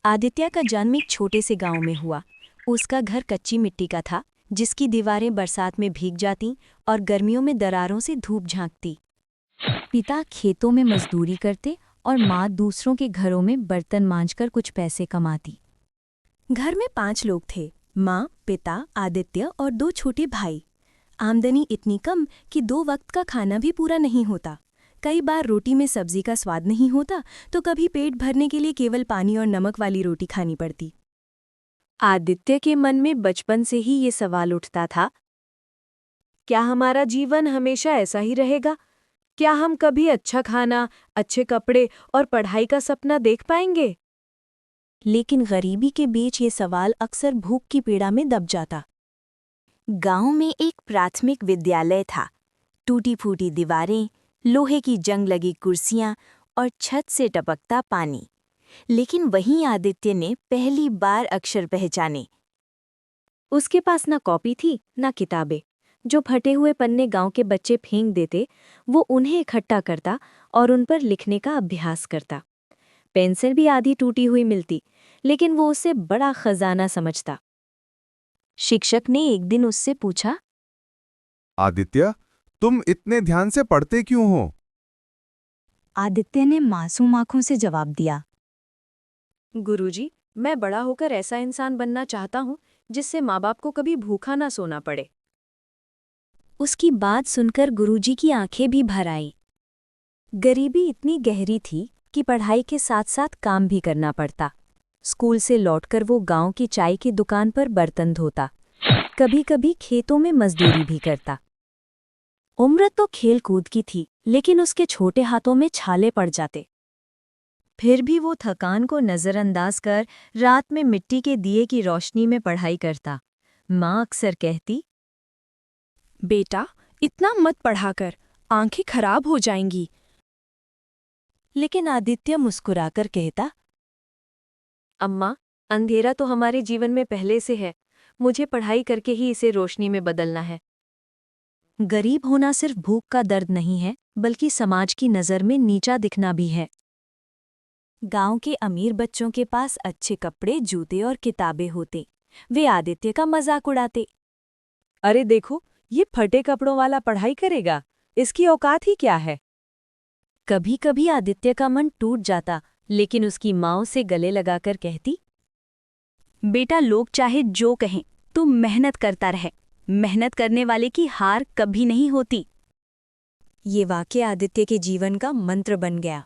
आदित्य का जन्म एक छोटे से गांव में हुआ। उसका घर कच्ची मिट्टी का था, जिसकी दीवारें बरसात में भीग जातीं और गर्मियों में दरारों से धूप झांकती। पिता खेतों में मजदूरी करते और माँ दूसरों के घरों में बर्तन मांजकर कुछ पैसे कमाती। घर में 5 लोग थे, माँ, पिता, आदित्य और 2 छोटे भाई। आमदनी इतनी कम कि 2 वक्त का खाना भी पूरा नहीं होता। कई बार रोटी में सब्जी का स्वाद नहीं होता, तो कभी पेट भरने के लिए केवल पानी और नमक वाली रोटी खानी पड़ती। आदित्य के मन में बचपन से ही ये सवाल उठता था, क्या हमारा जीवन हमेशा ऐसा ही रहेगा? क्या हम कभी अच्छा खाना, अच्छे कपड़े और पढ़ाई का सपना देख पाएंगे? लेकिन गरीबी के बीच ये सवाल अक्सर भूख की पीड़ा में दब जाता। गांव में एक प्राथमिक विद्यालय था। टूटी-फूटी दीवारें, लोहे की जंग लगी कुर्सियां और छत से टपकता पानी। लेकिन वहीं आदित्य ने पहली बार अक्षर पहचाने। उसके पास ना कॉपी थी, ना किताबें। जो फटे हुए पन्ने गांव के बच्चे फेंक देते, वो उन्हें इकट्ठा करता और उन पर लिखने का अभ्यास करता। पेंसिल भी आधी टूटी हुई मिलती, लेकिन वो उसे बड़ा खजाना समझता। शिक्षक ने एक दिन उससे पूछा, आदित्य, तुम इतने ध्यान से पढ़ते क्यों हो? आदित्य ने मासूम आंखों से जवाब दिया, गुरुजी, मैं बड़ा होकर ऐसा इंसान बनना चाहता हूँ जिससे माँ बाप को कभी भूखा ना सोना पड़े। उसकी बात सुनकर गुरुजी की आंखें भी भर आईं। गरीबी इतनी गहरी थी कि पढ़ाई के साथ साथ काम भी करना पड़ता। स्कूल से लौटकर वो गांव की चाय की दुकान पर बर्तन धोता, कभी-कभी खेतों में मजदूरी भी करता। उम्र तो खेल कूद की थी, लेकिन उसके छोटे हाथों में छाले पड़ जाते। फिर भी वो थकान को नज़रअंदाज कर रात में मिट्टी के दिए की रोशनी में पढ़ाई करता। माँ अक्सर कहती, बेटा, इतना मत पढ़ा कर, आंखें खराब हो जाएंगी। लेकिन आदित्य मुस्कुराकर कहता, अम्मा, अंधेरा तो हमारे जीवन में पहले से है। मुझे पढ़ाई करके ही इसे रोशनी में बदलना है। गरीब होना सिर्फ भूख का दर्द नहीं है, बल्कि समाज की नज़र में नीचा दिखना भी है। गांव के अमीर बच्चों के पास अच्छे कपड़े, जूते और किताबें होते। वे आदित्य का मजाक उड़ाते। अरे देखो, ये फटे कपड़ों वाला पढ़ाई करेगा, इसकी औकात ही क्या है? कभी-कभी आदित्य का मन टूट जाता, लेकिन उसकी माँ उसे गले लगाकर कहती, बेटा, लोग चाहे जो कहें, तू मेहनत करता रहे। मेहनत करने वाले की हार कभी नहीं होती। ये वाक्य आदित्य के जीवन का मंत्र बन गया।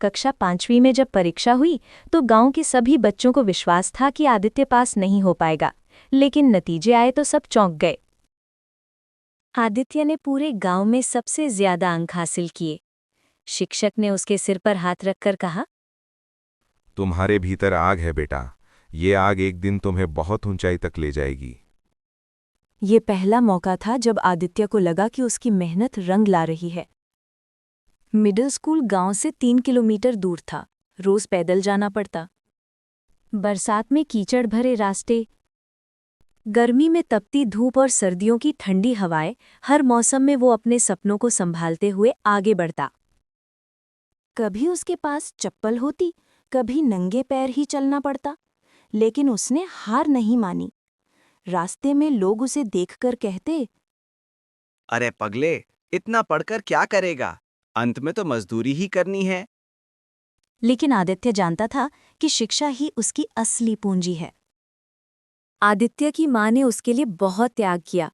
कक्षा 5वीं में जब परीक्षा हुई, तो गांव के सभी बच्चों को विश्वास था कि आदित्य पास नहीं हो पाएगा, लेकिन नतीजे आए तो सब चौंक गए। आदित्य ने पूरे गांव में सबसे ज्यादा अंक हासिल किए। शिक्षक ने उसके सिर पर हाथ रखकर कहा, तुम्हारे भीतर आग है बेटा। ये आग एक दिन तुम्हें बहुत ऊंचाई तक ले जाएगी। ये पहला मौका था जब आदित्य को लगा कि उसकी मेहनत रंग ला रही है। मिडिल स्कूल गांव से 3 किलोमीटर दूर था। रोज पैदल जाना पड़ता। बरसात में कीचड़ भरे रास्ते, गर्मी में तपती धूप और सर्दियों की ठंडी हवाएं, हर मौसम में वो अपने सपनों को संभालते हुए आगे बढ़ता। कभी उसके पास चप्पल होती, कभी नंगे पैर ही चलना पड़ता, लेकिन उसने हार नहीं मानी। रास्ते में लोग उसे देखकर कहते, अरे पगले, इतना पढ़कर क्या करेगा? अंत में तो मजदूरी ही करनी है। लेकिन आदित्य जानता था कि शिक्षा ही उसकी असली पूंजी है। आदित्य की माँ ने उसके लिए बहुत त्याग किया।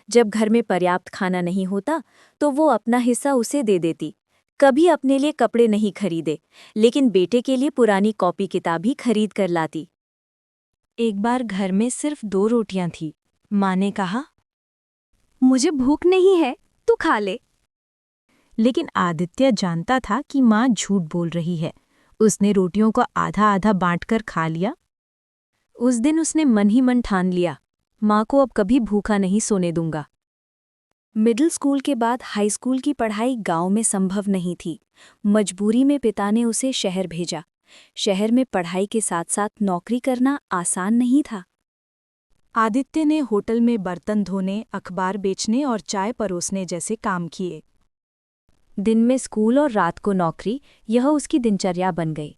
जब घर में पर्याप्त खाना नहीं होता, तो वो अपना हिस्सा उसे दे देती। कभी अपने लिए कपड़े नहीं खरीदे, लेकिन बेटे के लिए पुरानी कॉपी किताब ही खरीद कर लाती। एक बार घर में सिर्फ 2 रोटियां थी। माँ ने कहा, मुझे भूख नहीं है, तू खा ले। लेकिन आदित्य जानता था कि माँ झूठ बोल रही है। उसने रोटियों को आधा आधा बांटकर खा लिया। उस दिन उसने मन ही मन ठान लिया, माँ को अब कभी भूखा नहीं सोने दूंगा। मिडिल स्कूल के बाद हाई स्कूल की पढ़ाई गांव में संभव नहीं थी। मजबूरी में पिता ने उसे शहर भेजा। शहर में पढ़ाई के साथ साथ नौकरी करना आसान नहीं था। आदित्य ने होटल में बर्तन धोने, अखबार बेचने और चाय परोसने जैसे काम किए। दिन में स्कूल और रात को नौकरी, यह उसकी दिनचर्या बन गई।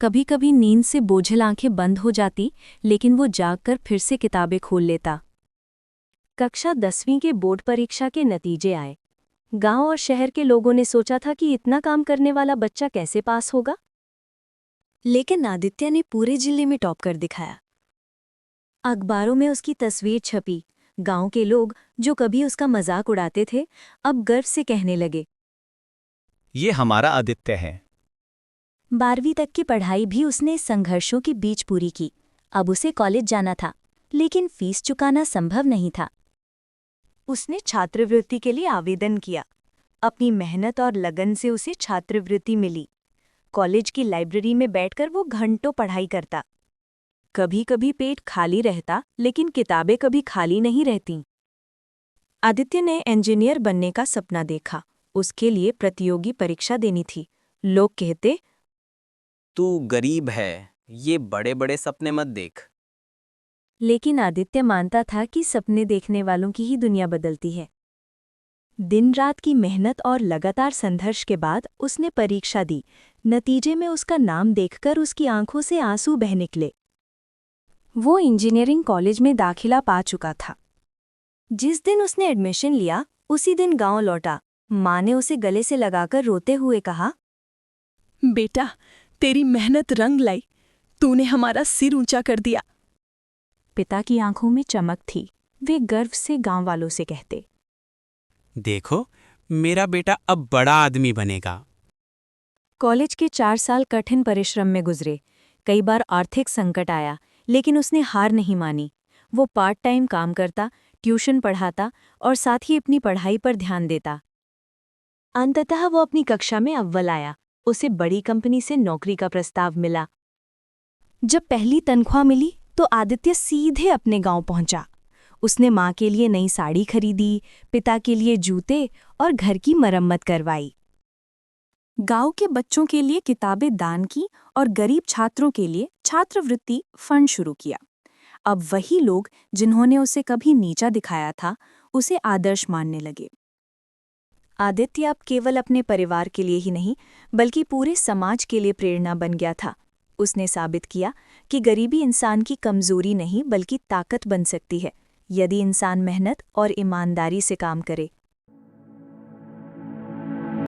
कभी कभी नींद से बोझिल आंखें बंद हो जाती, लेकिन वो जागकर फिर से किताबें खोल लेता। कक्षा 10वीं के बोर्ड परीक्षा के नतीजे आए। गांव और शहर के लोगों ने सोचा था कि इतना काम करने वाला बच्चा कैसे पास होगा, लेकिन आदित्य ने पूरे जिले में टॉप कर दिखाया। अखबारों में उसकी तस्वीर छपी। गांव के लोग जो कभी उसका मजाक उड़ाते थे, अब गर्व से कहने लगे, ये हमारा आदित्य है। 12वीं तक की पढ़ाई भी उसने संघर्षों के बीच पूरी की। अब उसे कॉलेज जाना था, लेकिन फीस चुकाना संभव नहीं था। उसने छात्रवृत्ति के लिए आवेदन किया। अपनी मेहनत और लगन से उसे छात्रवृत्ति मिली। कॉलेज की लाइब्रेरी में बैठकर वो घंटों पढ़ाई करता। कभी कभी पेट खाली रहता, लेकिन किताबें कभी खाली नहीं रहतीं। आदित्य ने इंजीनियर बनने का सपना देखा। उसके लिए प्रतियोगी परीक्षा देनी थी। लोग कहते, तू गरीब है, ये बड़े बड़े सपने मत देख। लेकिन आदित्य मानता था कि सपने देखने वालों की ही दुनिया बदलती है। दिन रात की मेहनत और लगातार संघर्ष के बाद उसने परीक्षा दी। नतीजे में उसका नाम देखकर उसकी आंखों से आंसू बह निकले। वो इंजीनियरिंग कॉलेज में दाखिला पा चुका था। जिस दिन उसने एडमिशन लिया, उसी दिन गांव लौटा। माँ ने उसे गले से लगाकर रोते हुए कहा, बेटा, तेरी मेहनत रंग लाई, तूने हमारा सिर ऊंचा कर दिया। पिता की आंखों में चमक थी। वे गर्व से गांव वालों से कहते, देखो, मेरा बेटा अब बड़ा आदमी बनेगा। कॉलेज के 4 साल कठिन परिश्रम में गुजरे। कई बार आर्थिक संकट आया, लेकिन उसने हार नहीं मानी। वो पार्ट टाइम काम करता, ट्यूशन पढ़ाता और साथ ही अपनी पढ़ाई पर ध्यान देता। अंततः वो अपनी कक्षा में अव्वल आया। उसे बड़ी कंपनी से नौकरी का प्रस्ताव मिला। जब पहली तनख्वाह मिली तो आदित्य सीधे अपने गांव पहुंचा। उसने माँ के लिए नई साड़ी खरीदी, पिता के लिए जूते और घर की मरम्मत करवाई। गांव के बच्चों के लिए किताबें दान की और गरीब छात्रों के लिए छात्रवृत्ति फंड शुरू किया। अब वही लोग जिन्होंने उसे कभी नीचा दिखाया था, उसे आदर्श मानने लगे। आदित्य अब केवल अपने परिवार के लिए ही नहीं, बल्कि पूरे समाज के लिए प्रेरणा बन गया था। उसने साबित किया कि गरीबी इंसान की कमजोरी नहीं, बल्कि ताकत बन सकती है, यदि इंसान मेहनत और ईमानदारी से काम करे।